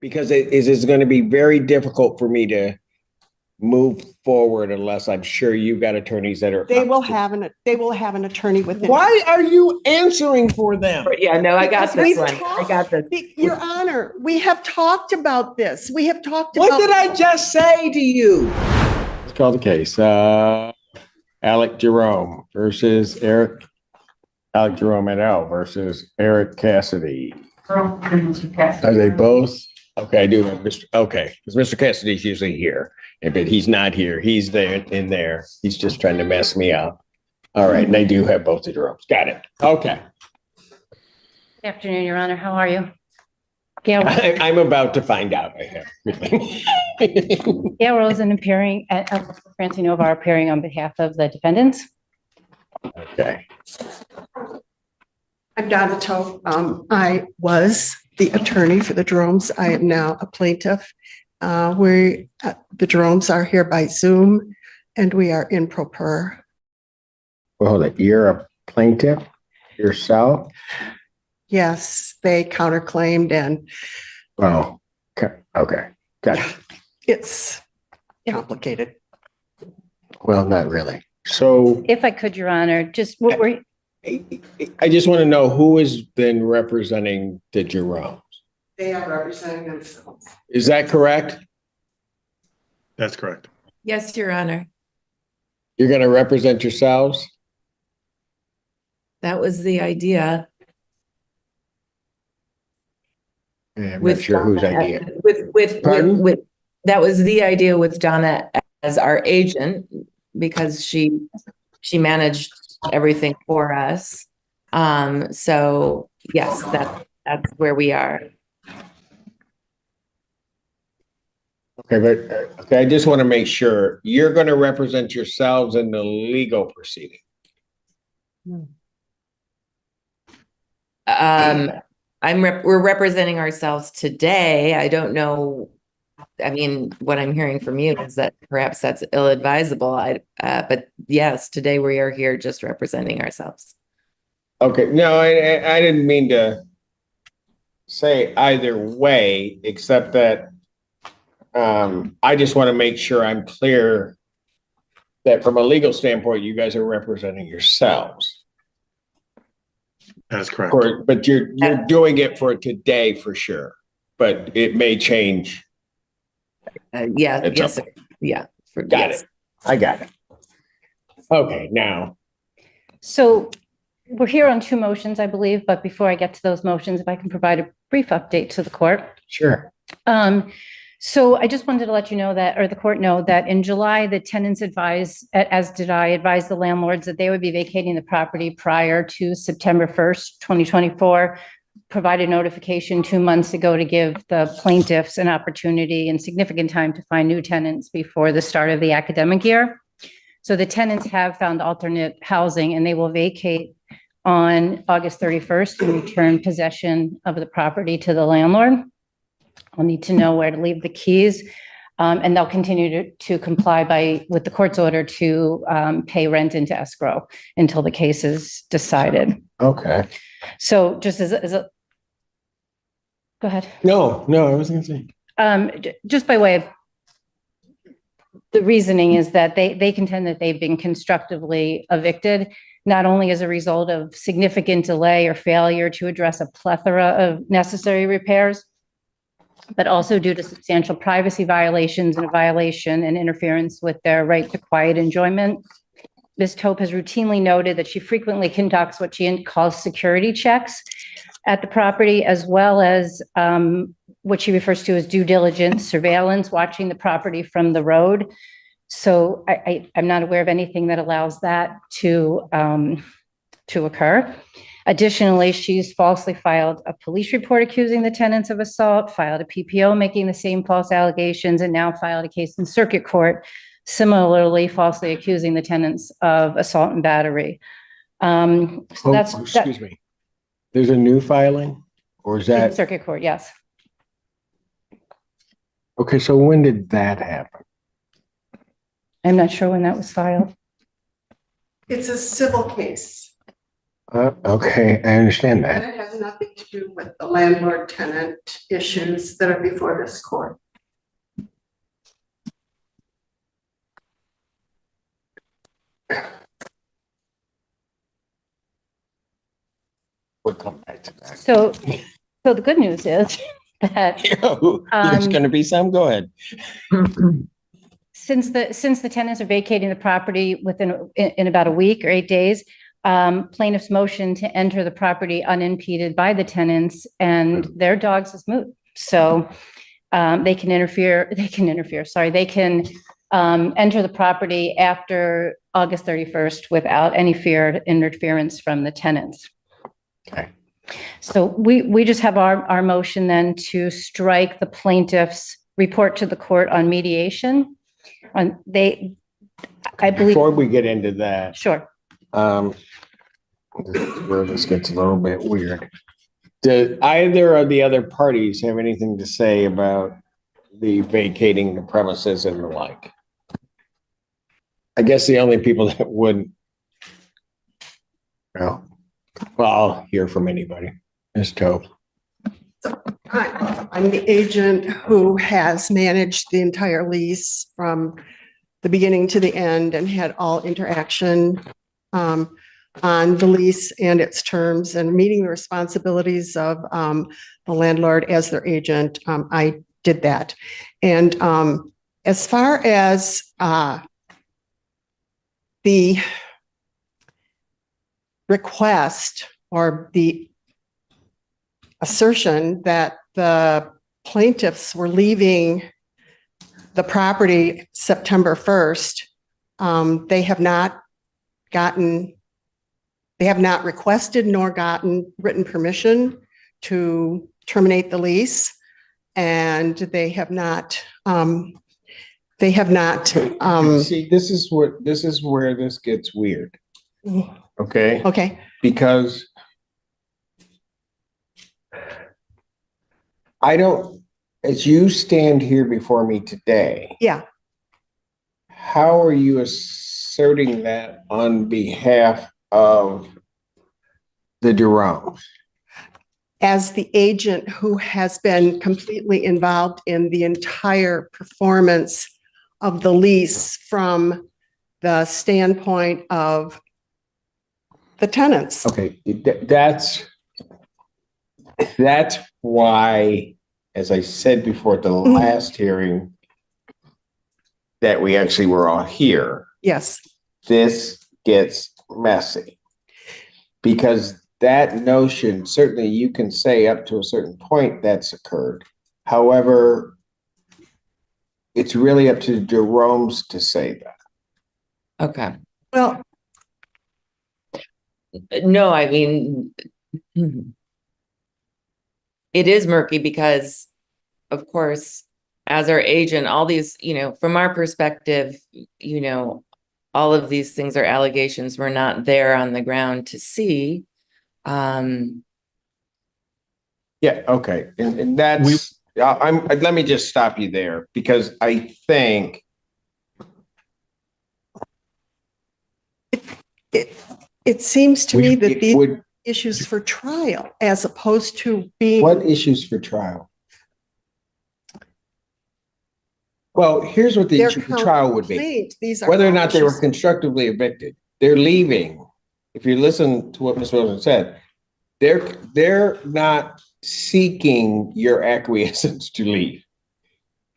because it is going to be very difficult for me to move forward unless I'm sure you've got attorneys that are. They will have an attorney within. Why are you answering for them? Yeah, no, I got this one. I got this. Your Honor, we have talked about this. We have talked about. What did I just say to you? Let's call the case. Alec Jerome versus Eric. Alec Jerome et al. Versus Eric Cassidy. Are they both? Okay, I do have Mr. Okay, because Mr. Cassidy's usually here, but he's not here. He's there in there. He's just trying to mess me up. All right, and they do have both the Jeromes. Got it. Okay. Good afternoon, Your Honor. How are you? Gail, I'm about to find out. I have. Gail Rosen appearing at Francie Novar appearing on behalf of the defendants. Okay. I'm Donna Toth. I was the attorney for the Jeromes. I am now a plaintiff. The Jeromes are here by Zoom, and we are in pro per. Well, hold it. You're a plaintiff yourself? Yes, they counterclaimed, and Oh, okay. Got it. it's complicated. Well, not really. So If I could, Your Honor, just what were I just want to know who has been representing the Jeromes. They are representing themselves. Is that correct? That's correct. Yes, Your Honor. You're going to represent yourselves? That was the idea. Yeah, I'm not sure whose idea. With that was the idea with Donna as our agent, because she managed everything for us. So yes, that's where we are. Okay, but okay, I just want to make sure you're going to represent yourselves in the legal proceeding. We're representing ourselves today. I don't know. I mean, what I'm hearing from you is that perhaps that's ill-advisable. But yes, today we are here just representing ourselves. Okay, no, I didn't mean to say either way, except that I just want to make sure I'm clear that from a legal standpoint, you guys are representing yourselves. That's correct. But you're doing it for today for sure, but it may change. Yeah. Yes. Sir. Yeah. Got it. I got it. Okay, now. so we're here on two motions, I believe, but before I get to those motions, if I can provide a brief update to the court. Sure. So I just wanted to let you know that, or the court know that in July, the tenants advised, as did I, advised the landlords that they would be vacating the property prior to September 1st, 2024, provided notification 2 months ago to give the plaintiffs an opportunity and significant time to find new tenants before the start of the academic year. So the tenants have found alternate housing and they will vacate on August 31st and return possession of the property to the landlord. I'll need to know where to leave the keys, and they'll continue to comply with the court's order to pay rent into escrow until the case is decided. Okay. So just as a, go ahead. No, I was going to say. Just by way of the reasoning is that they contend that they've been constructively evicted, not only as a result of significant delay or failure to address a plethora of necessary repairs, but also due to substantial privacy violations and a violation and interference with their right to quiet enjoyment. Ms. Tope has routinely noted that she frequently conducts what she calls security checks at the property, as well as what she refers to as due diligence surveillance, watching the property from the road. So I'm not aware of anything that allows that to occur. Additionally, she's falsely filed a police report accusing the tenants of assault, filed a PPO making the same false allegations, and now filed a case in circuit court, similarly falsely accusing the tenants of assault and battery. Excuse me. There's a new filing, or is that circuit court? Yes. Okay, so when did that happen? I'm not sure when that was filed. It's a civil case. Okay, I understand And that. it has nothing to do with the landlord-tenant issues that are before this court. We'll come back to that. So the good news is that There's gonna be some, go ahead. since the tenants are vacating the property in about a week or 8 days, plaintiff's motion to enter the property unimpeded by the tenants and their dogs is moot. So they can enter the property after August 31st without any fear of interference from the tenants. Okay. So we just have our motion then to strike the plaintiff's report to the court on mediation. I believe. Before we get into that, Sure. this is where this gets a little bit weird. Do either of the other parties have anything to say about the vacating the premises and the like? I guess the only people that wouldn't. Well, I'll hear from anybody. Ms. Tope. I'm the agent who has managed the entire lease from the beginning to the end and had all interaction on the lease and its terms and meeting the responsibilities of the landlord as their agent. I did that. And as far as the request or the assertion that the plaintiffs were leaving the property September 1st, they have not requested nor gotten written permission to terminate the lease. And they have not, See, this is where this gets weird. Okay, okay, because I don't, as you stand here before me today, yeah. how are you asserting that on behalf of the Jeromes? As the agent who has been completely involved in the entire performance of the lease from the standpoint of the tenants. Okay, that's why, as I said before at the last hearing, that we actually were all here. Yes. This gets messy. Because that notion, certainly you can say up to a certain point that's occurred. However, it's really up to the Jeromes to say that. Okay. Well, No, I mean, it is murky because, of course, as our agent, all these, from our perspective, all of these things are allegations we're not there on the ground to see. Yeah, okay. And that's, let me just stop you there because I think it seems to me that it these would, issues for trial as opposed to being. what issues for trial? Well, here's what the issue for trial would be. These are whether or not they were issues. constructively evicted. They're leaving. If you listen to what Ms. Wilson said, they're not seeking your acquiescence to leave.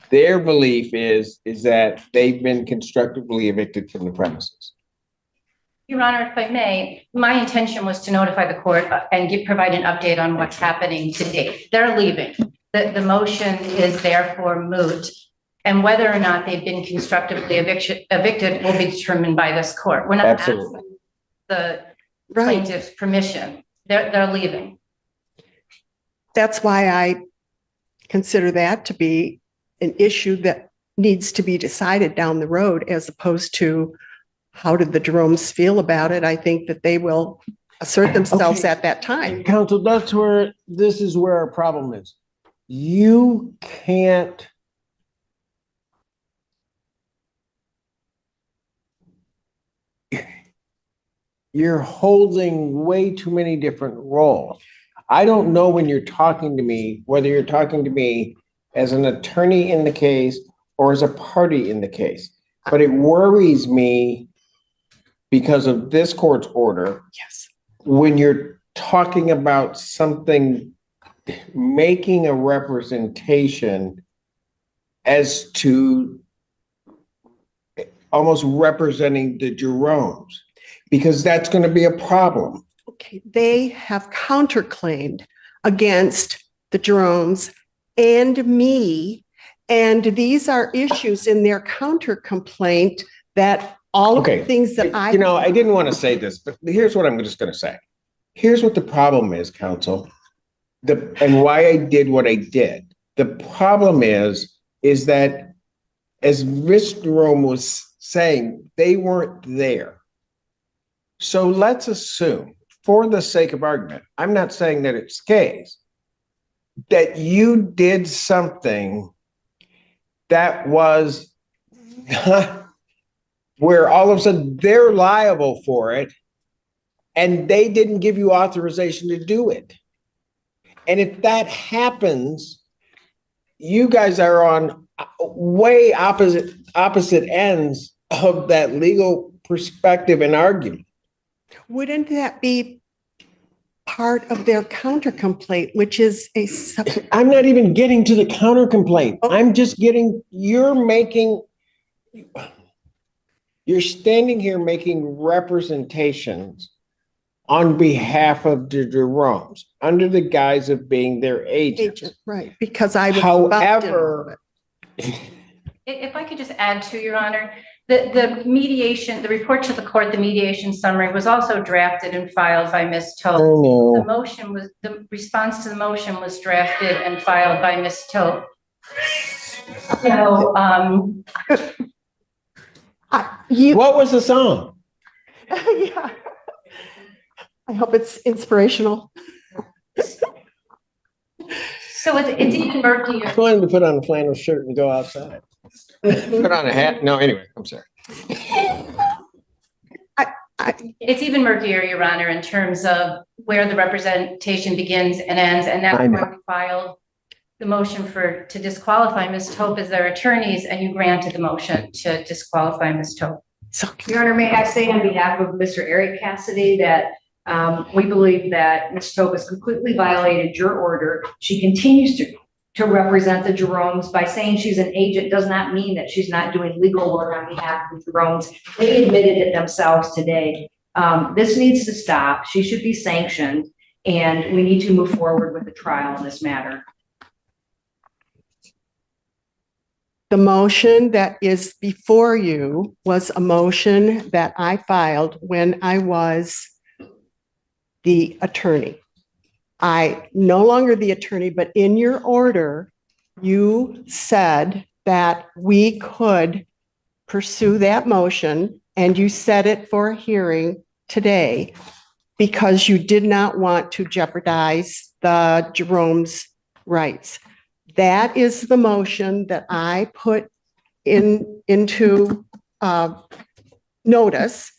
Their belief is that they've been constructively evicted from the premises. Your Honor, if I may, my intention was to notify the court and provide an update on what's happening to date. They're leaving. The motion is therefore moot. And whether or not they've been constructively evicted will be determined by this court. We're not Absolutely. asking the Right. plaintiff's permission. They're leaving. That's why I consider that to be an issue that needs to be decided down the road as opposed to how did the Jeromes feel about it? I think that they will assert themselves Okay. at that time. Counsel, this is where our problem is. You can't you're holding way too many different roles. I don't know when you're talking to me, whether you're talking to me as an attorney in the case or as a party in the case. But it worries me because of this court's order. Yes. When you're talking about something, making a representation as to almost representing the Jeromes, because that's going to be a problem. Okay, they have counterclaimed against the Jeromes and me. And these are issues in their counter complaint that all of the Okay. things that I. I didn't want to say this, but here's what I'm just going to say. Here's what the problem is, counsel, and why I did what I did. The problem is that, as Mr. Jerome was saying, they weren't there. So let's assume, for the sake of argument, I'm not saying that it's the case, that you did something that was where all of a sudden they're liable for it and they didn't give you authorization to do it. And if that happens, you guys are on way opposite ends of that legal perspective and argument. Wouldn't that be part of their counter complaint, which is I'm not even getting to the counter complaint. I'm just you're standing here making representations on behalf of the Jeromes under the guise of being their agent. Right, because I was. However, If I could just add to, Your Honor, the mediation, the report to the court, the mediation summary was also drafted and filed by Ms. Tope. The response to the motion was drafted and filed by Ms. Tope. So, what was the song? Yeah. I hope it's inspirational. so it's even murkier. I wanted to put on a flannel shirt and go outside. Put on a hat. No, anyway, I'm sorry. It's even murkier, Your Honor, in terms of where the representation begins and ends. And that's why we filed the motion to disqualify Ms. Tope as their attorneys, and you granted the motion to disqualify Ms. Tope. Your Honor, may I say on behalf of Mr. Eric Cassidy that we believe that Ms. Tope has completely violated your order. She continues to represent the Jeromes. By saying she's an agent does not mean that she's not doing legal work on behalf of the Jeromes. They admitted it themselves today. This needs to stop. She should be sanctioned, and we need to move forward with the trial in this matter. The motion that is before you was a motion that I filed when I was the attorney. I no longer the attorney, but in your order, you said that we could pursue that motion, and you set it for a hearing today because you did not want to jeopardize the Jerome's rights. That is the motion that I put into notice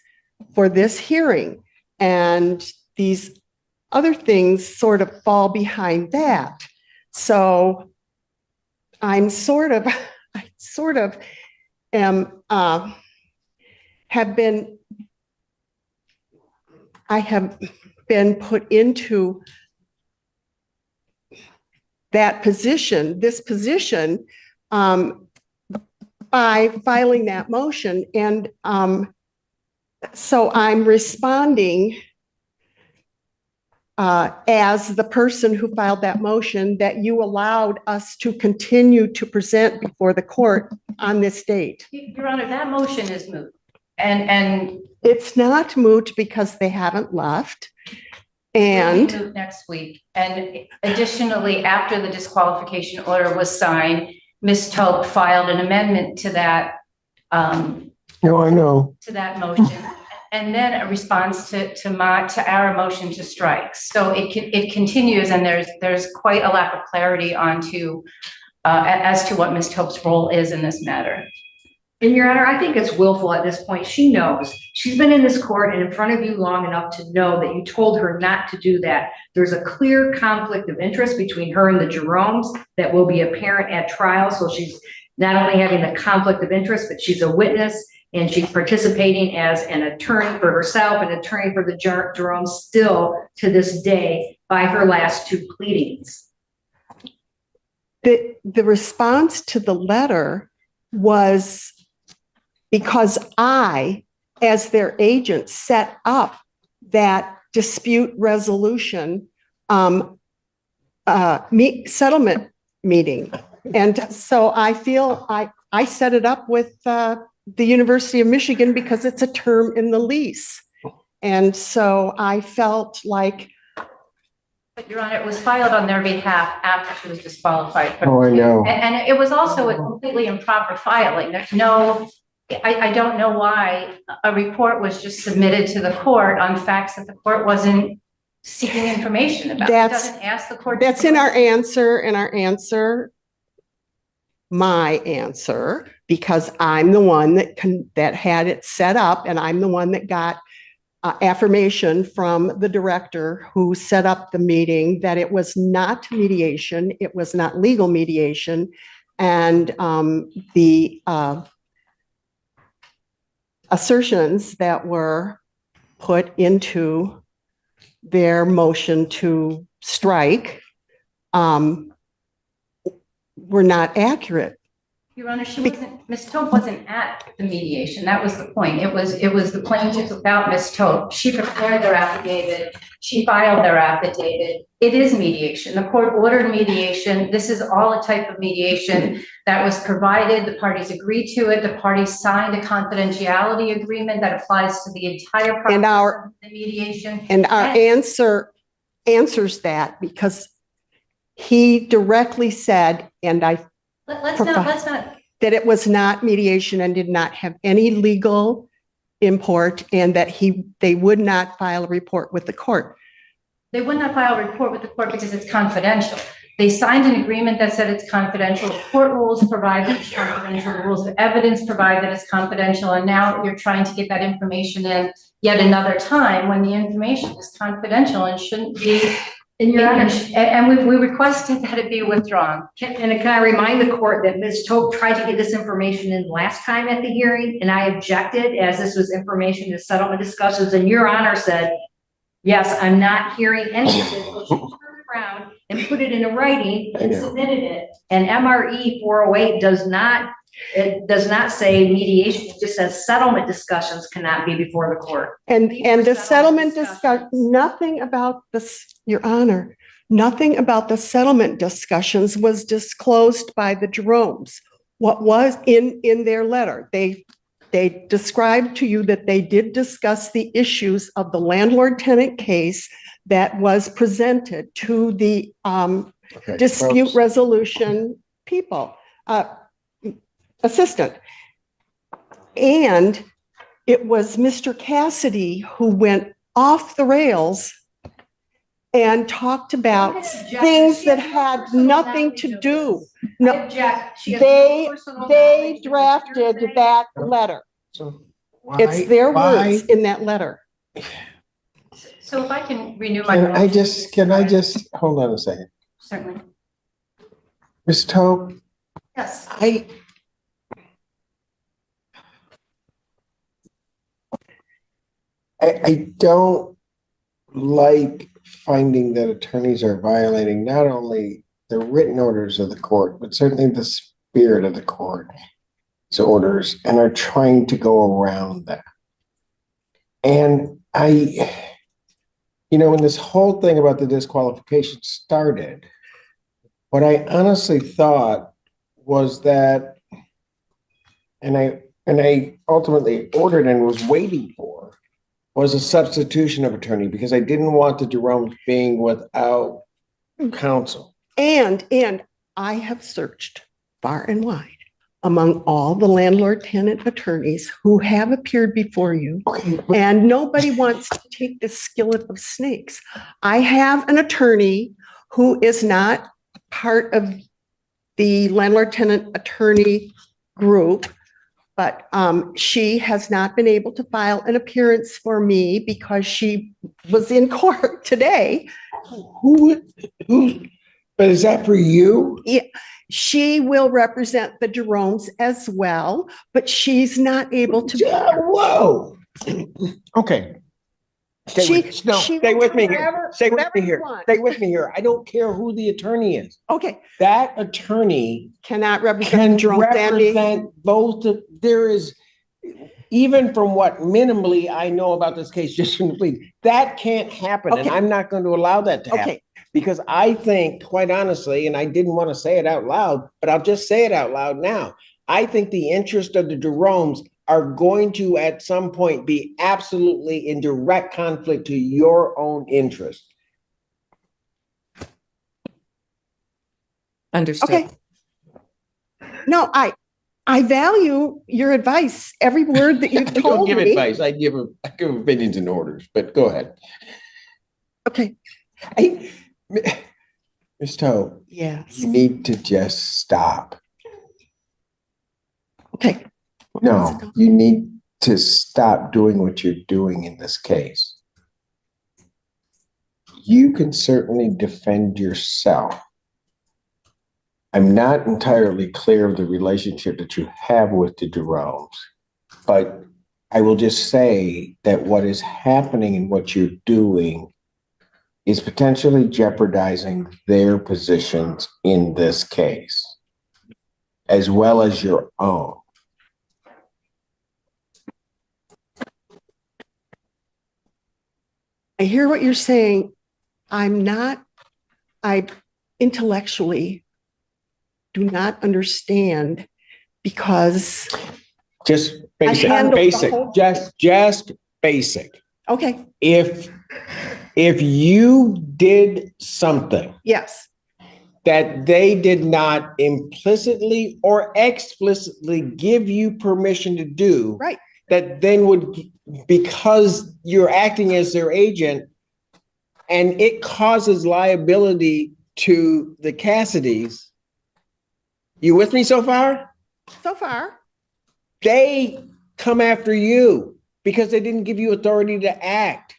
for this hearing. And these other things sort of fall behind that. So I sort of am, I have been put into that position, this position, by filing that motion. And so I'm responding as the person who filed that motion that you allowed us to continue to present before the court on this date. Your Honor, that motion is moot. And it's not moot because they haven't left. And next week. And additionally, after the disqualification order was signed, Ms. Tope filed an amendment to that. No, I know. To that motion, and then a response to our motion to strike. So it continues, and there's quite a lack of clarity as to what Ms. Tope's role is in this matter. And Your Honor, I think it's willful at this point. She knows. She's been in this court and in front of you long enough to know that you told her not to do that. There's a clear conflict of interest between her and the Jeromes that will be apparent at trial. So she's not only having the conflict of interest, but she's a witness and she's participating as an attorney for herself, an attorney for the Jeromes still to this day by her last two pleadings. The response to the letter was because I, as their agent, set up that dispute resolution settlement meeting. And so I feel I set it up with the University of Michigan because it's a term in the lease. And so I felt like. But Your Honor, it was filed on their behalf after she was disqualified. Oh, I know. And it was also a completely improper filing. There's no, I don't know why a report was just submitted to the court on facts that the court wasn't seeking information about. It doesn't ask the court. That's in our answer, my answer, because I'm the one that had it set up, and I'm the one that got affirmation from the director who set up the meeting that it was not mediation, it was not legal mediation, and the assertions that were put into their motion to strike were not accurate. Your Honor, Ms. Tope wasn't at the mediation. That was the point. It was the plaintiffs without Ms. Tope. She prepared their affidavit. She filed their affidavit. It is mediation. The court ordered mediation. This is all a type of mediation that was provided. The parties agreed to it. The parties signed a confidentiality agreement that applies to the entire process of the mediation. And our answer answers that because he directly said, and let's not that it was not mediation and did not have any legal import, and that they would not file a report with the court. They would not file a report with the court because it's confidential. They signed an agreement that said it's confidential. The court rules provide that it's confidential. The rules of evidence provide that it's confidential. And now you're trying to get that information in yet another time when the information is confidential and shouldn't be. And we requested that it be withdrawn. Can I remind the court that Ms. Tope tried to get this information in last time at the hearing, and I objected as this was information to settlement discussions, and Your Honor said, yes, I'm not hearing any of this. So she turned around and put it in a writing and submitted it. And MRE 408 does not say mediation, it just says settlement discussions cannot be before the court. And the settlement discussion, nothing about this, Your Honor, nothing about the settlement discussions was disclosed by the Jeromes. What was in their letter, they described to you that they did discuss the issues of the landlord-tenant case that was presented to the dispute resolution people. Assistant. And it was Mr. Cassidy who went off the rails and talked about things that had nothing to do. No, they drafted that letter. It's their words in that letter. So if I can renew my. Can I just hold on a second? Certainly. Ms. Tope, Yes. I don't like finding that attorneys are violating not only the written orders of the court, but certainly the spirit of the court's orders, and are trying to go around that. And when this whole thing about the disqualification started, what I honestly thought was that, and I ultimately ordered and was waiting for, was a substitution of attorney, because I didn't want the Jeromes being without counsel. And I have searched far and wide among all the landlord-tenant attorneys who have appeared before you, and nobody wants to take the skillet of snakes. I have an attorney who is not part of the landlord-tenant attorney group but she has not been able to file an appearance for me because she was in court today. Who, but is that for you? She will represent the Jeromes as well, but she's not able to. Yeah, whoa. Okay. Stay with me here. Stay with me here. Stay with me here. I don't care who the attorney is. Okay, That attorney cannot represent can Jerome Sandy. represent both. There is, even from what minimally I know about this case, just from the plea, that can't happen. And Okay. I'm not going to allow that to happen. Okay, Because I think, quite honestly, and I didn't want to say it out loud, but I'll just say it out loud now. I think the interest of the Jeromes are going to, at some point, be absolutely in direct conflict to your own interest. Understood. okay. No, I value your advice, every word that you've I don't told give me. advice. I give opinions and orders, but go ahead. Okay, Ms. Toe, yes, you need to just stop. okay. No, you need to stop doing what you're doing in this case. You can certainly defend yourself. I'm not entirely clear of the relationship that you have with the Jeromes, but I will just say that what is happening and what you're doing is potentially jeopardizing their positions in this case, as well as your own. I hear what you're saying. I intellectually do not understand because, Just I handled the basic, whole- just basic. okay, If you did something yes, that they did not implicitly or explicitly give you permission to do, right, that then would, because you're acting as their agent and it causes liability to the Cassidys. You with me so far? so far, They come after you because they didn't give you authority to act.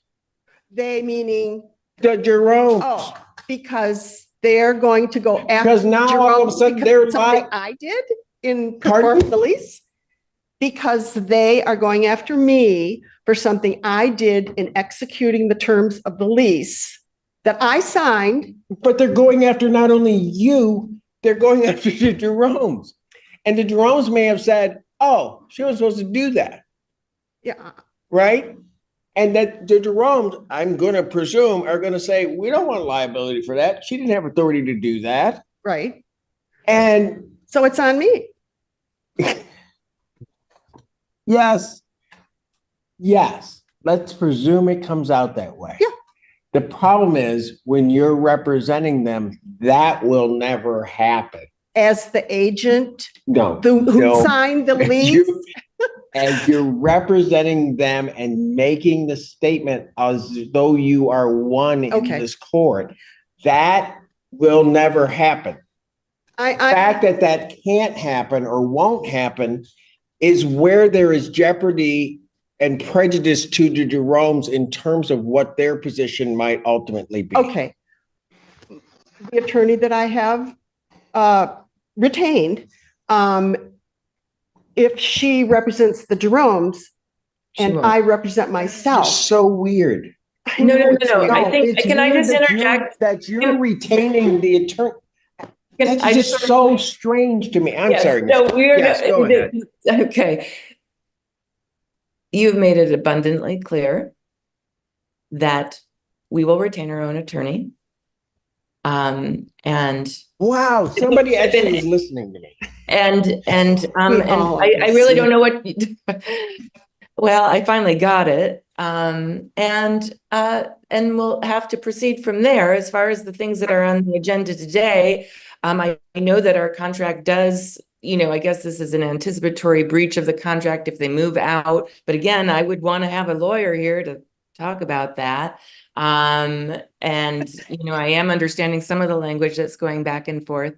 they meaning, The Jerome. oh, because they're going to go after. Because now all of a Jerome sudden because they're something like, I did in Pardon? performing the lease. Because they are going after me for something I did in executing the terms of the lease that I signed. but they're going after not only you, they're going after the Jeromes. And the Jeromes may have said, oh, she was supposed to do that, Yeah, right? And that the Jeromes, I'm going to presume, are going to say, we don't want liability for that. She didn't have authority to do that. right. And So it's on me. yes, let's presume it comes out that way. Yeah. The problem is when you're representing them, that will never happen. As the agent No. who no. signed the As lease. as you're representing them and making the statement as though you are one in Okay. this court, that will never happen. The fact that that can't happen or won't happen is where there is jeopardy and prejudice to the Jeromes in terms of what their position might ultimately be. Okay. The attorney that I have retained, if she represents the Jeromes She and won't. I represent myself. It's so weird. No. It's I think, it's can I weird just that interject? that you're retaining the attorney. That's I just so strange to me. I'm Yes, sorry. no, we're, Yes, go ahead. okay. You've made it abundantly clear that we will retain our own attorney. And Wow, somebody actually was listening to me. and all I really obviously. don't know what, well, I finally got it. And we'll have to proceed from there as far as the things that are on the agenda today. I know that our contract does, I guess this is an anticipatory breach of the contract if they move out. But again, I would want to have a lawyer here to talk about that. And, I am understanding some of the language that's going back and forth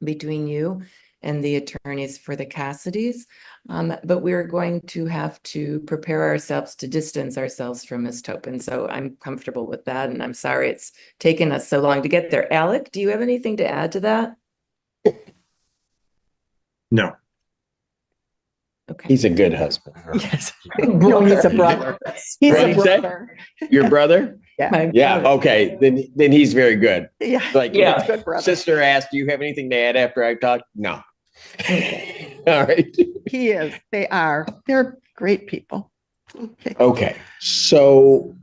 between you and the attorneys for the Cassidys. But we're going to have to prepare ourselves to distance ourselves from Ms. Topin. So I'm comfortable with that. And I'm sorry it's taken us so long to get there. Alec, do you have anything to add to that? No. Okay. He's a good husband. Yes. No, he's a brother. He's What'd a you say? brother. Your brother? My Yeah, brother. okay, then he's very good. Yeah. Like, Yeah. He's a good brother. sister asked, do you have anything to add after I talked? No. All right. He is. They are. They're great people. Okay. Okay, so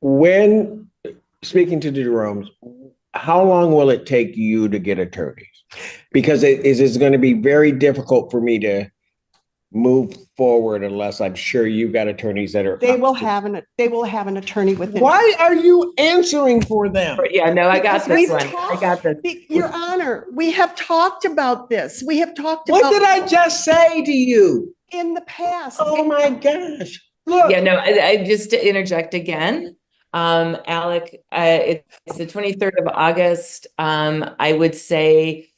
when, speaking to the Jeromes, how long will it take you to get attorneys? Because it's going to be very difficult for me to move forward unless I'm sure you've got attorneys that are. They will have an attorney within. Why are you answering for them? Yeah, no, I got Because this we've one. I got this. Your Honor, we have talked about this. We have talked What about did I just say to you? in the past. Oh my gosh. Look. Yeah, no, I just to interject again. Alec, it's the 23rd of August. I would say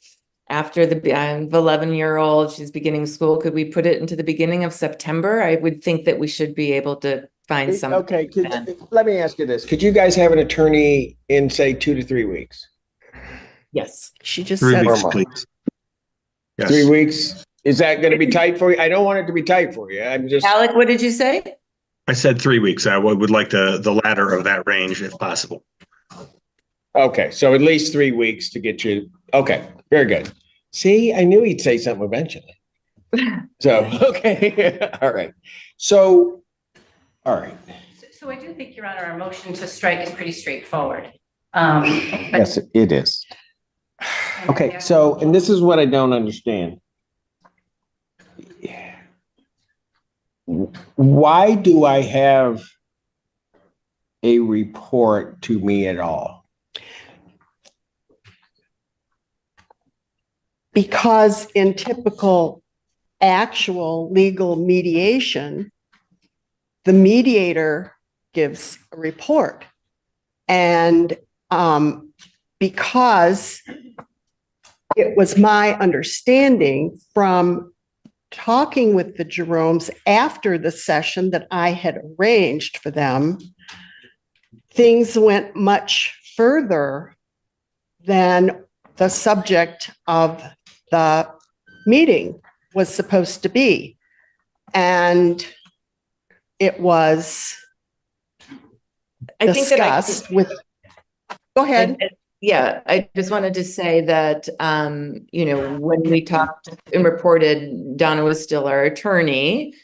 after the 11-year-old, she's beginning school. Could we put it into the beginning of September? I would think that we should be able to find some. Okay, let me ask you this. Could you guys have an attorney in, say, 2 to 3 weeks? Yes. She just 3 said. weeks, please. Yes. 3 weeks? Is that going to be tight for you? I don't want it to be tight for you. I'm just. Alec, what did you say? I said 3 weeks. I would like the latter of that range if possible. Okay, so at least 3 weeks to get you. Okay, very good. See, I knew he'd say something eventually. So, okay, all right. So, all right. So I do think, Your Honor, our motion to strike is pretty straightforward. Yes, it is. Okay, so, and this is what I don't understand. Why do I have a report to me at all? Because in typical actual legal mediation, the mediator gives a report. And because it was my understanding from talking with the Jeromes after the session that I had arranged for them, things went much further than the subject of the meeting was supposed to be. And it was I think that discussed with, go ahead. Yeah, I just wanted to say that, when we talked and reported, Donna was still our attorney.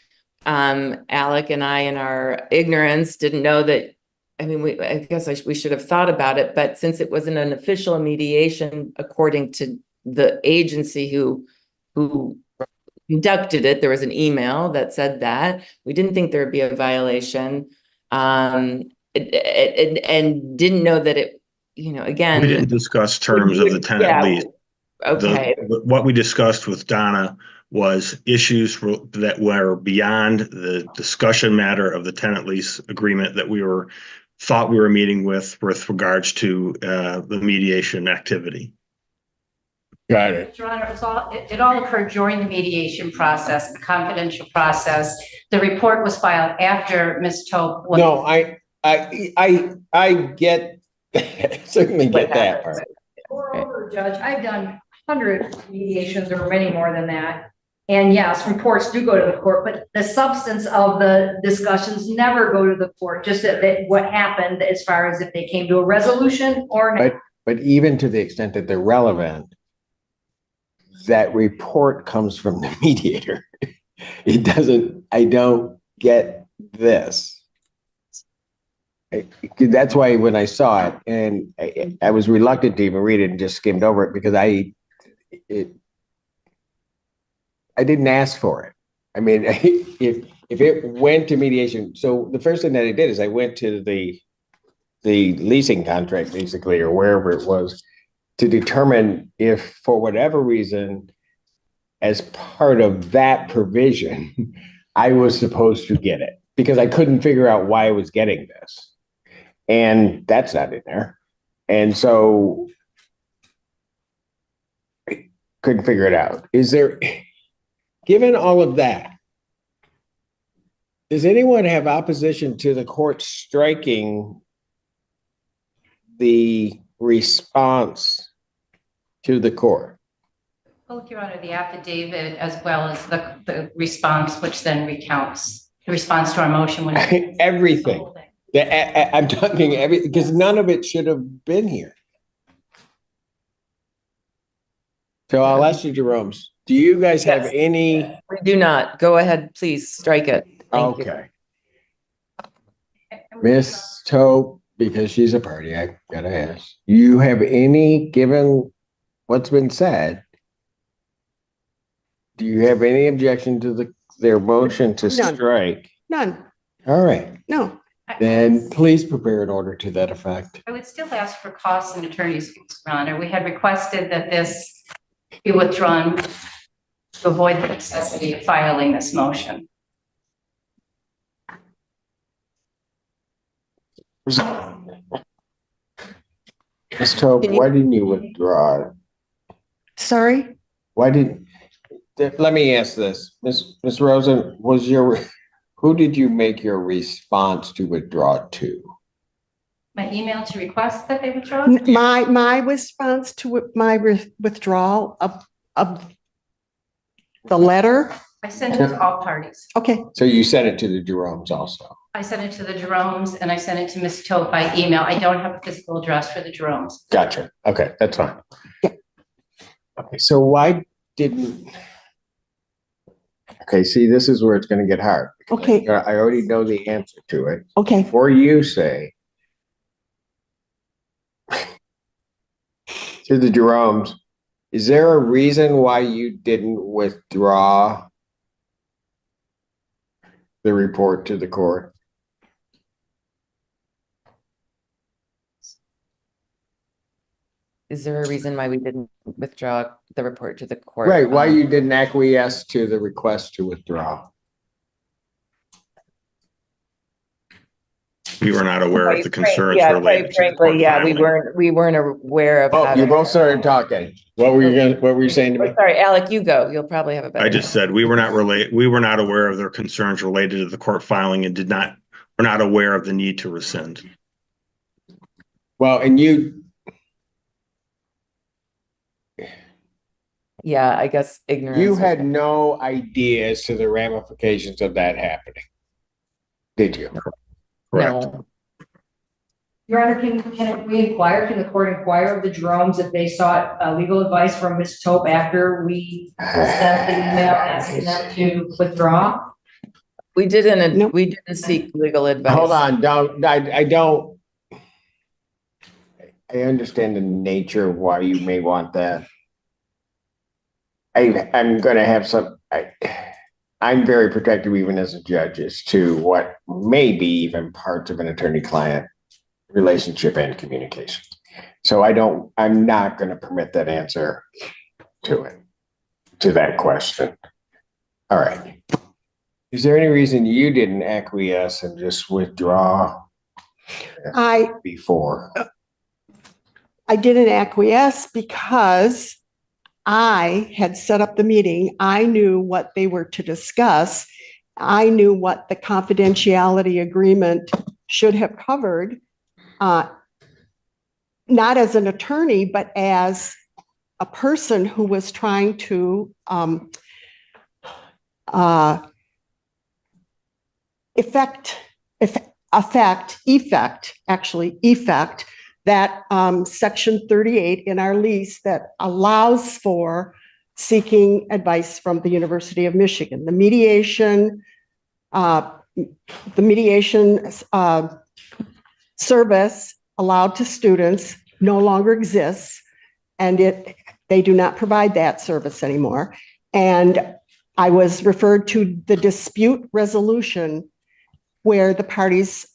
Alec and I, in our ignorance, didn't know that. I mean, I guess we should have thought about it, but since it wasn't an official mediation, according to the agency who conducted it, there was an email that said that we didn't think there would be a violation, and didn't know that it. Again, We didn't discuss terms of the tenant lease. Okay. What we discussed with Donna was issues that were beyond the discussion matter of the tenant lease agreement that we thought we were meeting with regards to the mediation activity. Got it. Your Honor, it all occurred during the mediation process, the confidential process. The report was filed after Ms. Tope was. No, I get, certainly get that part. Moreover, Judge, I've done hundreds of mediations or many more than that. And yes, reports do go to the court, but the substance of the discussions never go to the court, just that what happened as far as if they came to a resolution or not. But even to the extent that they're relevant, that report comes from the mediator. It doesn't, I don't get this. That's why when I saw it, and I was reluctant to even read it and just skimmed over it because I didn't ask for it. I mean, if it went to mediation, so the first thing that I did is I went to the leasing contract, basically, or wherever it was, to determine if, for whatever reason, as part of that provision, I was supposed to get it because I couldn't figure out why I was getting this. And that's not in there. And so couldn't figure it out. Given all of that, does anyone have opposition to the court striking the response to the court? Both, Your Honor, the affidavit as well as the response, which then recounts the response to our motion. When Everything. I'm talking everything, because none of it should have been here. So I'll ask you, Jerome, do you guys have Yes. any? We do not. Go ahead, please strike it. Thank you. Okay. Miss Tope, because she's a party, I gotta ask. You have any, given what's been said, do you have any objection to their motion to None. strike? None, All right, no. then please prepare an order to that effect. I would still ask for costs and attorney's fees, Your Honor. We had requested that this be withdrawn to avoid the necessity of filing this motion. Ms. Tope, why didn't you withdraw it? Sorry? Let me ask this, Ms. Rosen, who did you make your response to withdraw to? My email to request that they withdraw? My response to my withdrawal of the letter, I sent it to all parties. okay, So you sent it to the Jeromes also? I sent it to the Jeromes and I sent it to Ms. Tope by email. I don't have a physical address for the Jeromes. Gotcha. Okay, that's fine. Yeah. Okay, so why didn't? Okay, see, this is where it's gonna get hard. okay, I already know the answer to it. okay. Before you say to the Jeromes, is there a reason why you didn't withdraw the report to the court? Is there a reason why we didn't withdraw the report to the court? Right, why you didn't acquiesce to the request to withdraw? We were not aware of the concerns Yeah, related quite to the frankly, court yeah, filing. we weren't aware of. Oh, how you to- both started talking. What were you saying to me? Oh, sorry, Alec, you go. You'll probably have a better. I just said we were not aware of their concerns related to the court filing and were not aware of the need to rescind. Well, and Yeah, I guess ignorance. you was- had no idea as to the ramifications of that happening, did you? Correct. No. Your Honor, can the court inquire of the Jeromes if they sought legal advice from Ms. Tope after we sent the email asking them to withdraw? We didn't, Nope. we didn't seek legal advice. Hold on, I understand the nature of why you may want that. I'm gonna have I'm very protective even as a judge as to what may be even parts of an attorney-client relationship and communication. So I'm not gonna permit that answer to that question. All right. Is there any reason you didn't acquiesce and just withdraw before? I didn't acquiesce because I had set up the meeting. I knew what they were to discuss. I knew what the confidentiality agreement should have covered, not as an attorney, but as a person who was trying to effect that section 38 in our lease that allows for seeking advice from the University of Michigan. The mediation service allowed to students no longer exists, and they do not provide that service anymore. And I was referred to the dispute resolution where the parties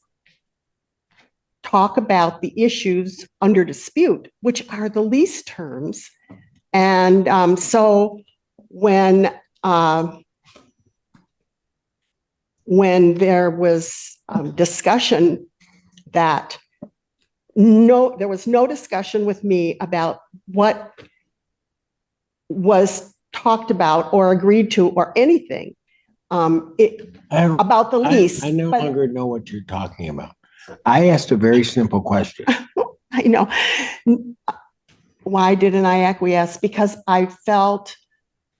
talk about the issues under dispute, which are the lease terms. And so when there was discussion that there was no discussion with me about what was talked about or agreed to or anything about the lease. I no but- longer know what you're talking about. I asked a very simple question. I know. Why didn't I acquiesce? Because I felt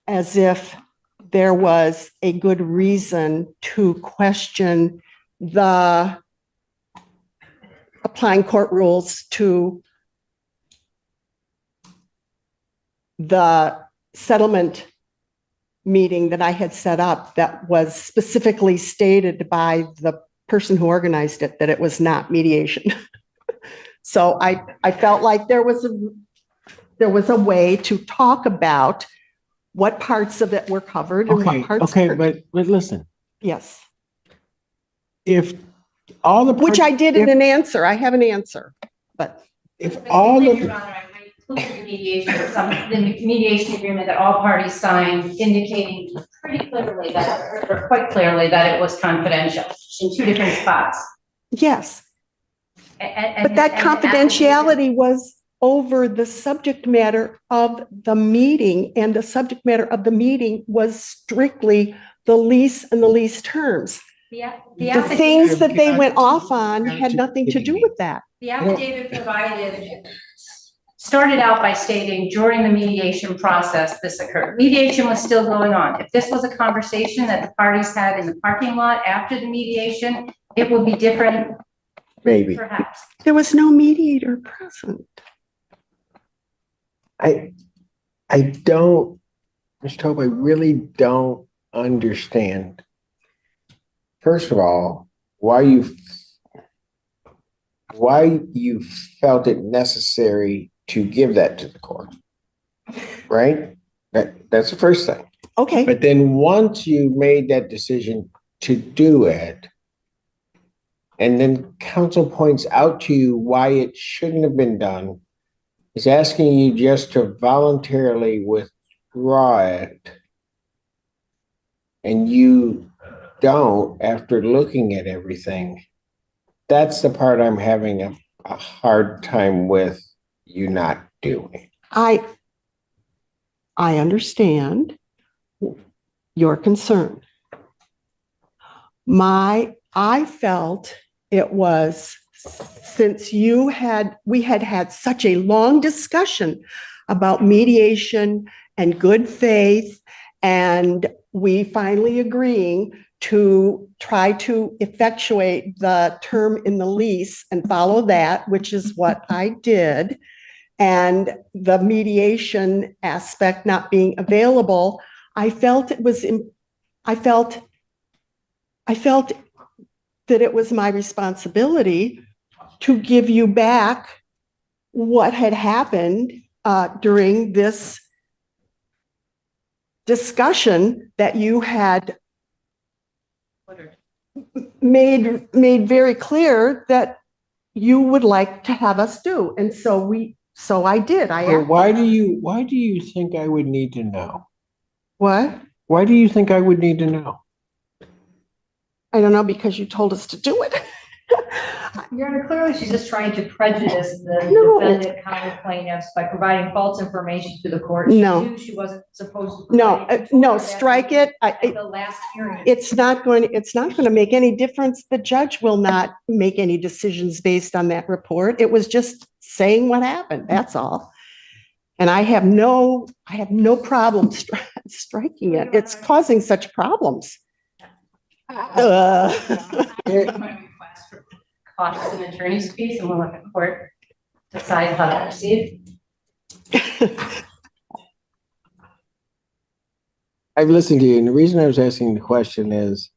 as if there was a good reason to question the applying court rules to the settlement meeting that I had set up that was specifically stated by the person who organized it that it was not mediation. So I felt like there was a way to talk about what parts of it were covered and what parts. Okay, but listen, Yes, if all the. which I did in an answer. I have an answer, but If all Your of, Honor, I might include the mediation agreement that all parties signed indicating pretty clearly that, or quite clearly, that it was confidential in two different spots. yes, And but that confidentiality was over the subject matter of the meeting, and the subject matter of the meeting was strictly the lease and the lease terms. The things that they went off on had nothing to do with that. The affidavit provided started out by stating during the mediation process, this occurred. Mediation was still going on. If this was a conversation that the parties had in the parking lot after the mediation, it would be different. maybe, Perhaps. There was no mediator present. I don't, Ms. Tope, I really don't understand. First of all, why you felt it necessary to give that to the court, right? That's the first thing. Okay, But then once you made that decision to do it, and then counsel points out to you why it shouldn't have been done, is asking you just to voluntarily withdraw it, and you don't after looking at everything. That's the part I'm having a hard time with you not doing. I understand your concern. I felt it was, since we had such a long discussion about mediation and good faith, and we finally agreeing to try to effectuate the term in the lease and follow that, which is what I did. And the mediation aspect not being available, I felt that it was my responsibility to give you back what had happened during this discussion that you had made very clear that you would like to have us do. And so I did. So why do you think I would need to know? What? Why do you think I would need to know? I don't know, because you told us to do it. Your Honor, clearly she's just trying to prejudice the No. defendant counter plaintiffs by providing false information to the court. No. She knew she wasn't supposed to. No, no, strike it. At the last hearing. It's not going to make any difference. The judge will not make any decisions based on that report. It was just saying what happened. That's all. And I have no problem striking it. It's causing such problems. My request for costs and attorney's fees, and we'll let the court decide how to proceed. I've listened to you, and the reason I was asking the question is,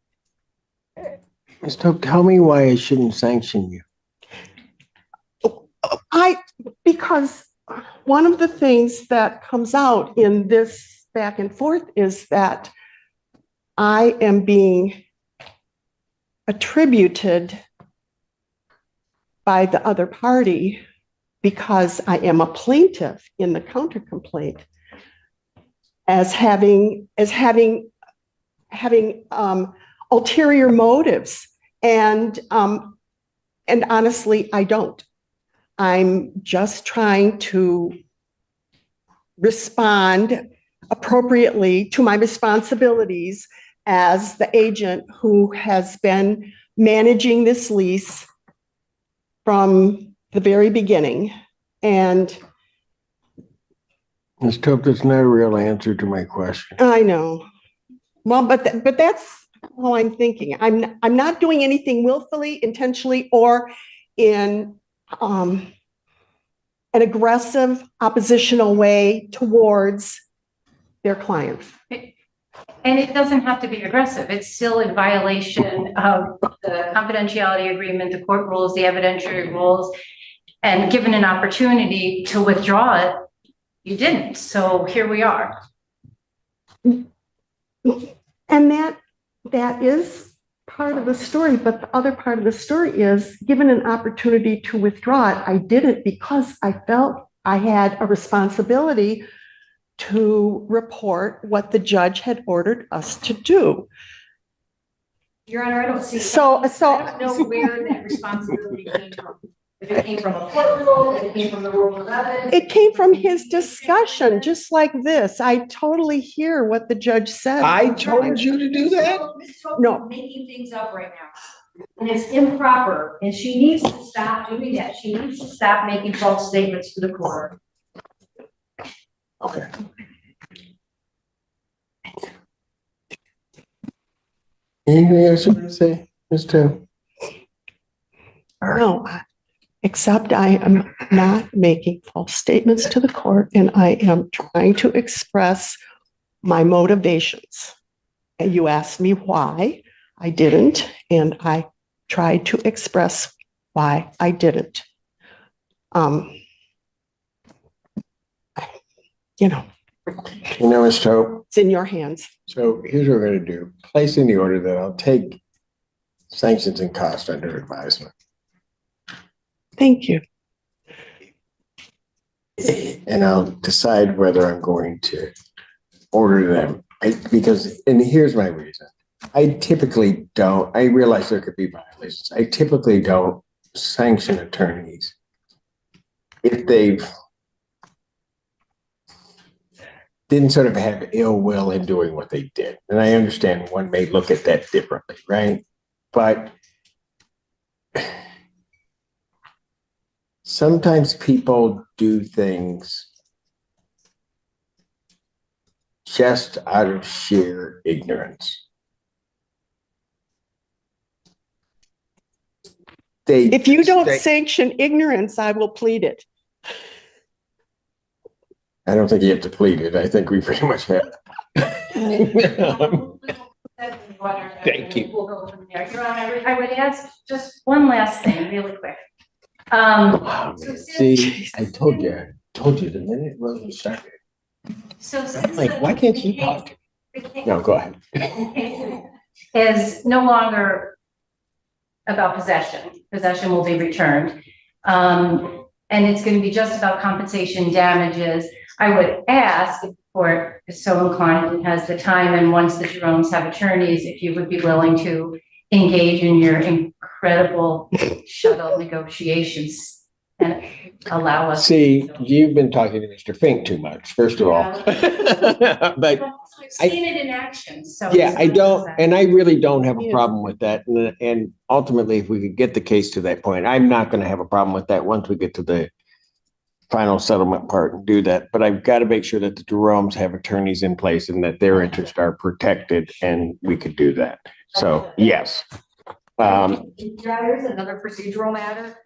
Ms. Tope, tell me why I shouldn't sanction you. Because one of the things that comes out in this back and forth is that I am being attributed by the other party because I am a plaintiff in the counter complaint as having ulterior motives. And honestly, I don't. I'm just trying to respond appropriately to my responsibilities as the agent who has been managing this lease from the very beginning. And Ms. Tope, there's no real answer to my question. I know. Well, but that's how I'm thinking. I'm not doing anything willfully, intentionally, or in an aggressive, oppositional way towards their clients. And it doesn't have to be aggressive. It's still in violation of the confidentiality agreement, the court rules, the evidentiary rules. And given an opportunity to withdraw it, you didn't. So here we are. And that is part of the story, but the other part of the story is, given an opportunity to withdraw it, I didn't, because I felt I had a responsibility to report what the judge had ordered us to do. Your Honor, I don't see. So I don't know where that responsibility came from. If it came from a court rule, if it came from the rule of evidence. it came from his discussion, just like this. I totally hear what the judge said. I told you to do that? Ms. Tope No. is making things up right now. And it's improper, and she needs to stop doing that. She needs to stop making false statements to the court. Okay. Anything else you want to say, Ms. Tope? No, except I am not making false statements to the court, and I am trying to express my motivations. And you asked me why I didn't, and I tried to express why I didn't. You know, Ms. Tope, it's in your hands. so here's what we're going to do. Place in the order that I'll take sanctions and cost under advisement. Thank you. And I'll decide whether I'm going to order them. And here's my reason. I typically don't, I realize there could be violations. I typically don't sanction attorneys if they've didn't sort of have ill will in doing what they did. And I understand one may look at that differently, right? But sometimes people do things just out of sheer ignorance. If you don't sanction ignorance, I will plead it. I don't think you have to plead it. I think we pretty much have. Thank you. We'll go from there. Your Honor, I would ask just one last thing really quick. Oh, man. See, I told you the minute Rosie started. So I'm like, why can't you talk? No, go ahead. Is no longer about possession. Possession will be returned. And it's going to be just about compensation damages. I would ask if the court is so inclined and has the time, and once the Jeromes have attorneys, if you would be willing to engage in your incredible shuttle negotiations and allow us. See, you've been talking to Mr. Fink too much, first of all. But I've seen it in action, so. yeah, I don't, and I really don't have a problem with that. And ultimately, if we could get the case to that point, I'm not going to have a problem with that once we get to the final settlement part and do that. But I've got to make sure that the Jeromes have attorneys in place and that their interests are protected, and we could do that. So, yes. There's another procedural matter.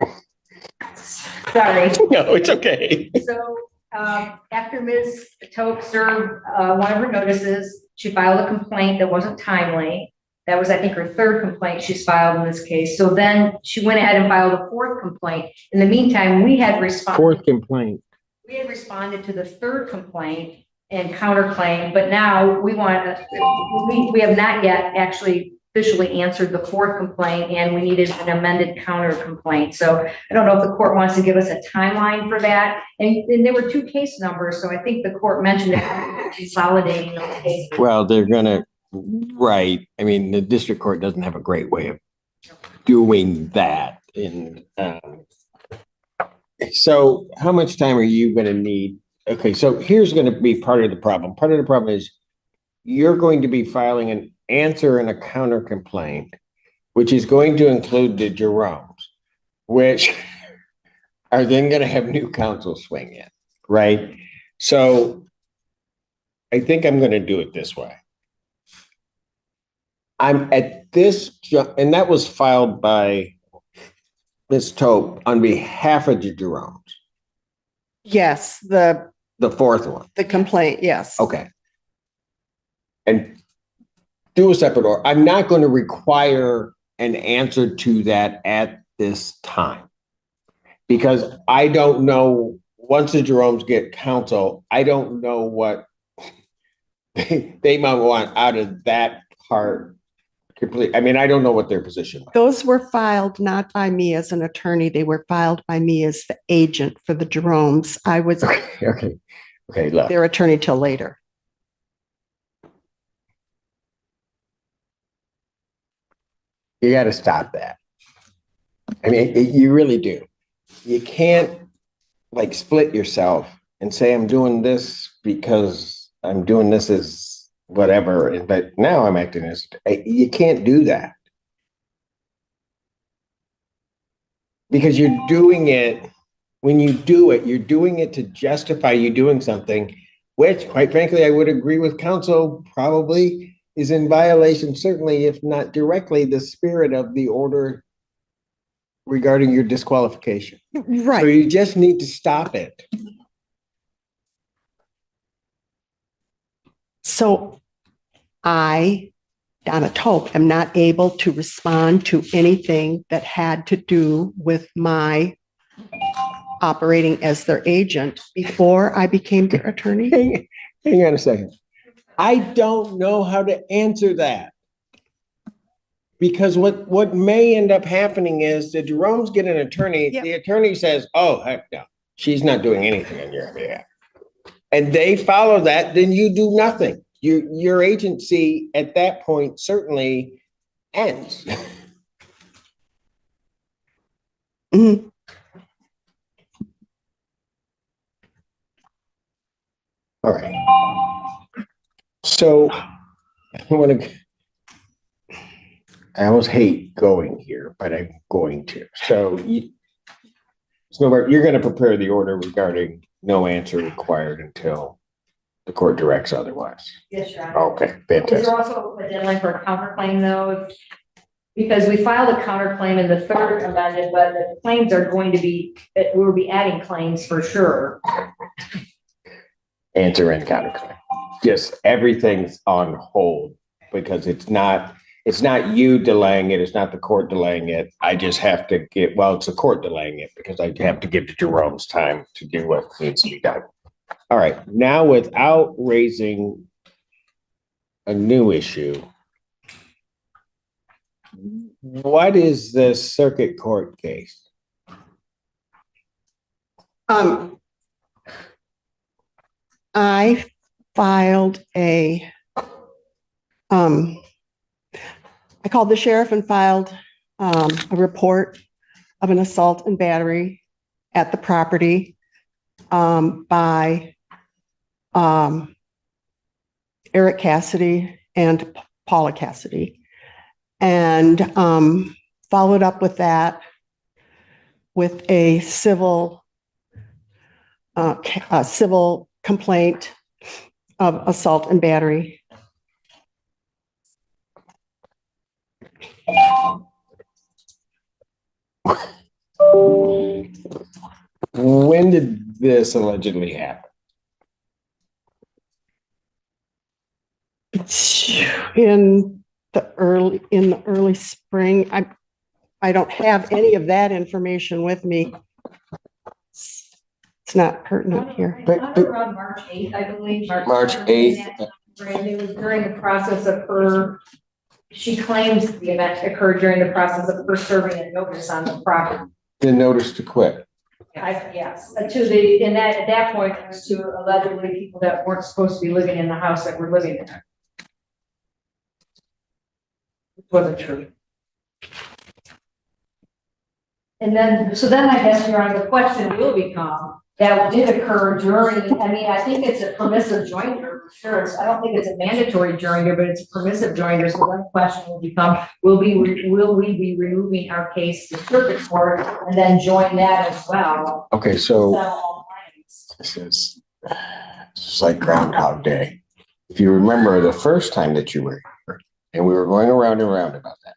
Sorry. No, it's okay. So after Ms. Tope served one of her notices, she filed a complaint that wasn't timely. That was, I think, her third complaint she's filed in this case. So then she went ahead and filed a fourth complaint. In the meantime, we had responded. Fourth complaint. We had responded to the third complaint and counterclaim, but now we we have not yet actually officially answered the fourth complaint, and we needed an amended counter complaint. So I don't know if the court wants to give us a timeline for that. And there were two case numbers, so I think the court mentioned it consolidating those cases. Well, they're gonna, right. I mean, the district court doesn't have a great way of doing that. So how much time are you gonna need okay, so here's going to be part of the problem. Part of the problem is you're going to be filing an answer and a counter complaint, which is going to include the Jeromes, which are then going to have new counsel swing in, right? So I think I'm going to do it this way. I'm at this, and that was filed by Ms. Tope on behalf of the Jeromes, Yes, the fourth one. the complaint, yes. Okay. And do a separate order. I'm not going to require an answer to that at this time. Because I don't know, once the Jeromes get counsel, I don't know what they might want out of that part complete. I mean, I don't know what their position was. Those were filed not by me as an attorney. They were filed by me as the agent for the Jeromes. I was Okay, look. their attorney till later. You got to stop that. I mean, you really do. You can't like split yourself and say, I'm doing this because I'm doing this as whatever, but now I'm acting as, you can't do that. Because you're doing it, when you do it, you're doing it to justify you doing something, which quite frankly, I would agree with counsel probably is in violation, certainly if not directly, the spirit of the order regarding your disqualification. So Right. you just need to stop it. So I, Donna Tope, am not able to respond to anything that had to do with my operating as their agent before I became their attorney. Hang on a second. I don't know how to answer that. Because what may end up happening is the Jeromes get an attorney, Yep. the attorney says, oh, heck no, she's not doing anything on your behalf. And they follow that, then you do nothing. Your agency at that point certainly ends. Mhm. All right. So I almost hate going here, but I'm going to. So you're going to prepare the order regarding no answer required until the court directs otherwise. Yes, Your Honor. Okay, Is fantastic. there also a deadline for a counterclaim though? Because we filed a counterclaim in the third amendment, but the claims are going to be, we'll be adding claims for sure. Answer and counterclaim. Just everything's on hold because it's not you delaying it. It's not the court delaying it. I just have to it's the court delaying it because I have to give the Jerome's time to do what needs to be done. All right. Now, without raising a new issue, what is the circuit court case? I filed I called the sheriff and filed a report of an assault and battery at the property by Eric Cassidy and Paula Cassidy, and followed up with that with a civil complaint of assault and battery. When did this allegedly happen? In the early spring. I don't have any of that information with me. It's not pertinent here. Around March 8th, I believe. March 8th. And it was during the process of her, she claims the event occurred during the process of her serving a notice on the property. The notice to quit. Yes, at that point, it was to allegedly people that weren't supposed to be living in the house that were living there. It wasn't true. And then, so then I guess, Your Honor, the question will become, that did occur during, I mean, I think it's a permissive joinder, for sure. I don't think it's a mandatory joinder, but it's a permissive joinder. So one question will become, will we be removing our case to circuit court and then join that as well? Okay, so this is like Groundhog Day. If you remember the first time that you were here, and we were going around and around about that,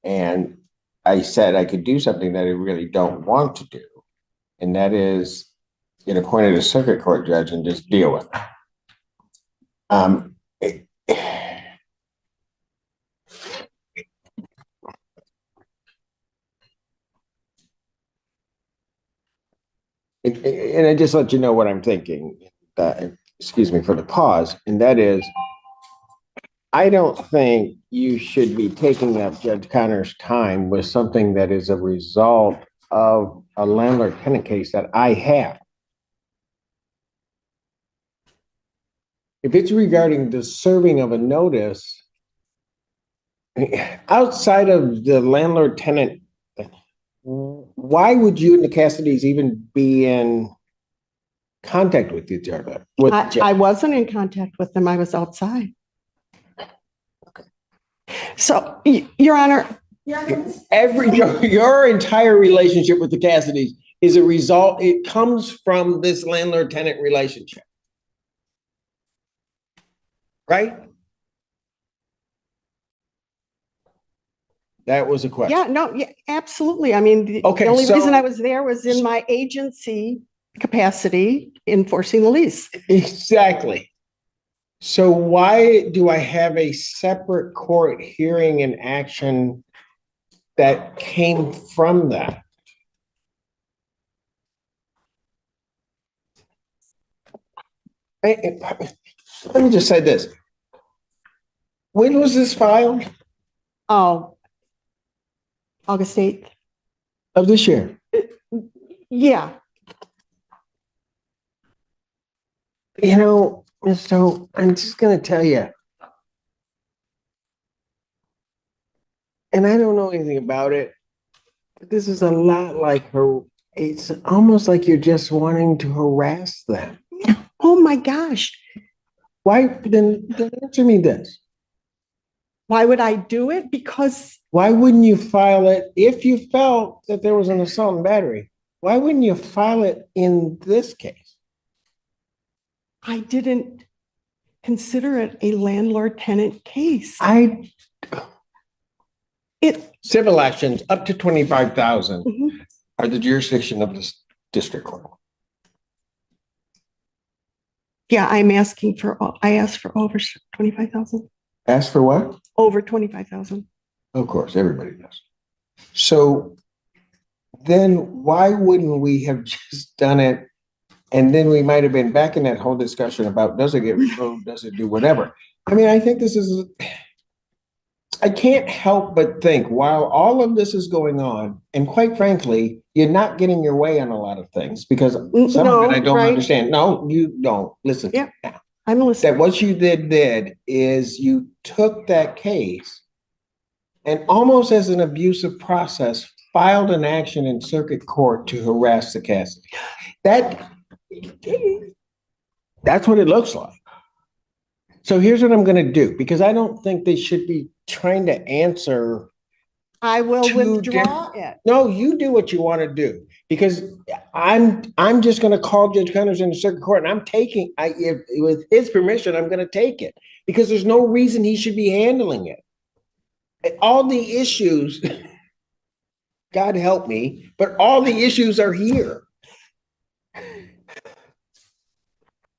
and I said I could do something that I really don't want to do, and that is get appointed a circuit court judge and just deal with it. And I just let you know what I'm thinking. Excuse me for the pause, and that is, I don't think you should be taking up Judge Connor's time with something that is a result of a landlord-tenant case that I have. If it's regarding the serving of a notice, outside of the landlord-tenant, why would you and the Cassidys even be in contact with each other? I wasn't in contact with them. I was outside. So, Your Honor, your entire relationship with the Cassidys is a result, it comes from this landlord-tenant relationship. Right? That was a question. yeah, no, yeah, absolutely. I mean, the Okay, only so- reason I was there was in my agency capacity enforcing the lease. Exactly. So why do I have a separate court hearing and action that came from that? Let me just say this. When was this filed? Oh, August 8th. Of this year? Yeah. You know, Mr. I'm just gonna tell you. And I don't know anything about it, but this is a lot like her. It's almost like you're just wanting to harass them. Oh my gosh. Why, then answer me this. Why would I do it? Because Why wouldn't you file it if you felt that there was an assault and battery? Why wouldn't you file it in this case? I didn't consider it a landlord-tenant case. Civil actions up to 25,000 Mhm. are the jurisdiction of this district court. Yeah, I asked for over 25,000, Ask for what? over 25,000. Of course, everybody does. So then why wouldn't we have just done it? And then we might have been back in that whole discussion about, does it get removed? Does it do whatever? I mean, I think I can't help but think while all of this is going on, and quite frankly, you're not getting your way on a lot of things because some of it I don't right. understand. No, you don't. Listen. Yeah. Now. I'm listening. That what you did is you took that case and almost as an abusive process, filed an action in circuit court to harass the Cassidy. That's what it looks like. So here's what I'm going to do, because I don't think they should be trying to answer. I will Two withdraw it. No, you do what you want to do, because I'm just going to call Judge Connors in the circuit court, and I'm taking, with his permission, I'm going to take it, because there's no reason he should be handling it. All the issues, God help me, but all the issues are here.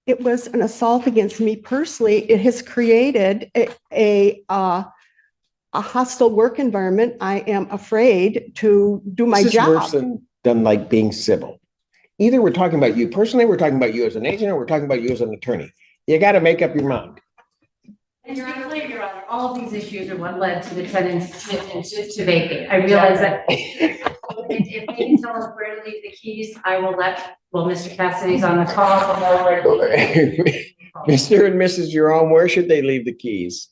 It was an assault against me personally. It has created a hostile work environment. I am afraid to do my This is job. worse than like being civil. Either we're talking about you personally, we're talking about you as an agent, or we're talking about you as an attorney. You got to make up your mind. And Your Honor, all of these issues are what led to the tenants to vacate. I realize that if they can tell us where to leave the keys, I will Mr. Cassidy's on the call. I'll know where to leave the keys. Mr. and Mrs. Jerome, where should they leave the keys?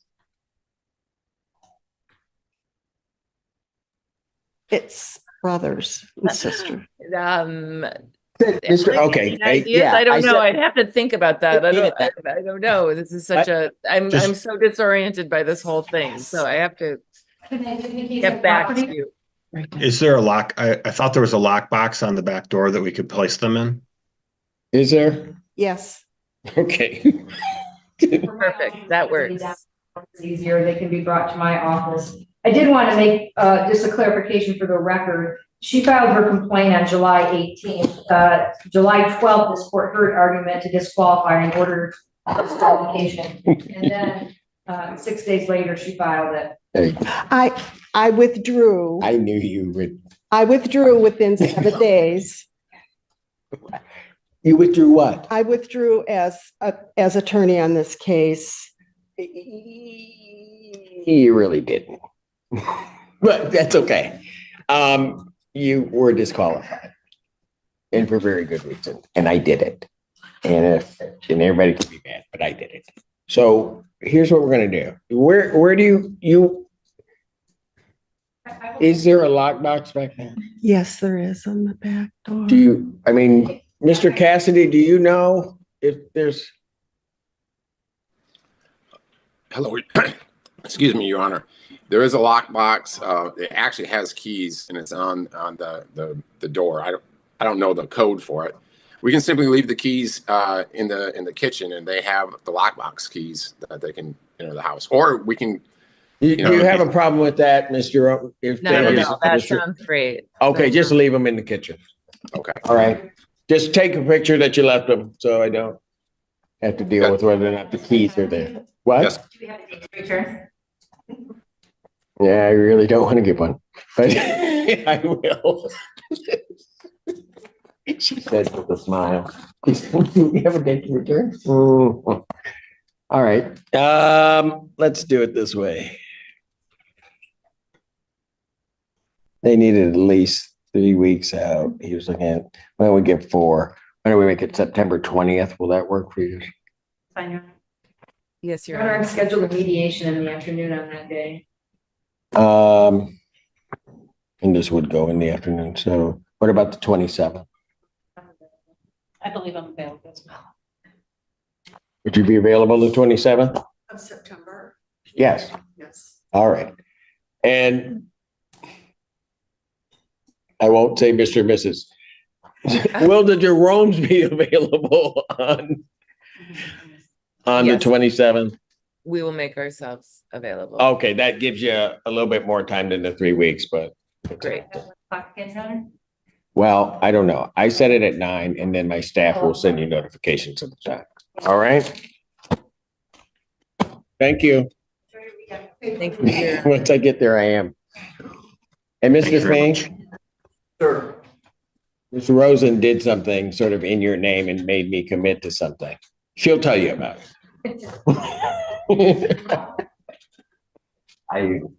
It's brothers and sisters. Mr. Okay. Ideas? Yeah, I don't know. said- I'd have to think about that. I don't know. This is such I'm Just- so disoriented by this whole thing. So I have to get back to you. Is there a lock? I thought there was a lock box on the back door that we could place them in. Is there? Yes. Okay. Perfect. That works. It's easier. They can be brought to my office. I did want to make just a clarification for the record. She filed her complaint on July 18th. July 12th, this court heard argument to disqualify and order disqualification. And then 6 days later, she filed it. Hey, I withdrew. I knew you would. I withdrew within 7 days. You withdrew what? I withdrew as attorney on this case. You really didn't. But that's okay. You were disqualified. And for very good reason. And I did it. And everybody can be mad, but I did it. So here's what we're gonna do. Where do you is there a lockbox back there? Yes, there is on the back door. Mr. Cassidy, do you know if there's? Hello, excuse me, Your Honor. There is a lockbox. It actually has keys and it's on the door. I don't know the code for it. We can simply leave the keys in the kitchen, and they have the lockbox keys that they can enter the house. Or we can. Do you have a problem with that, Mr. No, that sounds great. Okay, just leave them in the kitchen. Okay. All right. Just take a picture that you left them, so I don't have to deal with whether or not the keys are there. What? Yes. Do we have a date to return? Yeah, I really don't want to give one, but I will. She said with a smile. You have a date to return? All right. Let's do it this way. They needed at least 3 weeks out. He was looking at, why don't we get 4? Why don't we make it September 20th? Will that work for you? Fine, Your Honor. Yes, Your Your Honor, Honor. I've scheduled a mediation in the afternoon on that day. And this would go in the afternoon. So what about the 27th? I believe I'm available as well. Would you be available the 27th? Of September? Yes. Yes. All right. And I won't say Mr. and Mrs. Will the Jeromes be available on the Yes. 27th? We will make ourselves available. Okay, that gives you a little bit more time than the 3 weeks, but. Great. Clock again, Your Honor? Well, I don't know. I set it at 9 and then my staff will send you notifications of the time. All right? Thank you. Thank you. Your- Once I get there, I am. And Thank you Mr. very Fink? Sure. Mr. Rosen did something sort of in your name and made me commit to something. She'll tell you about it. I am.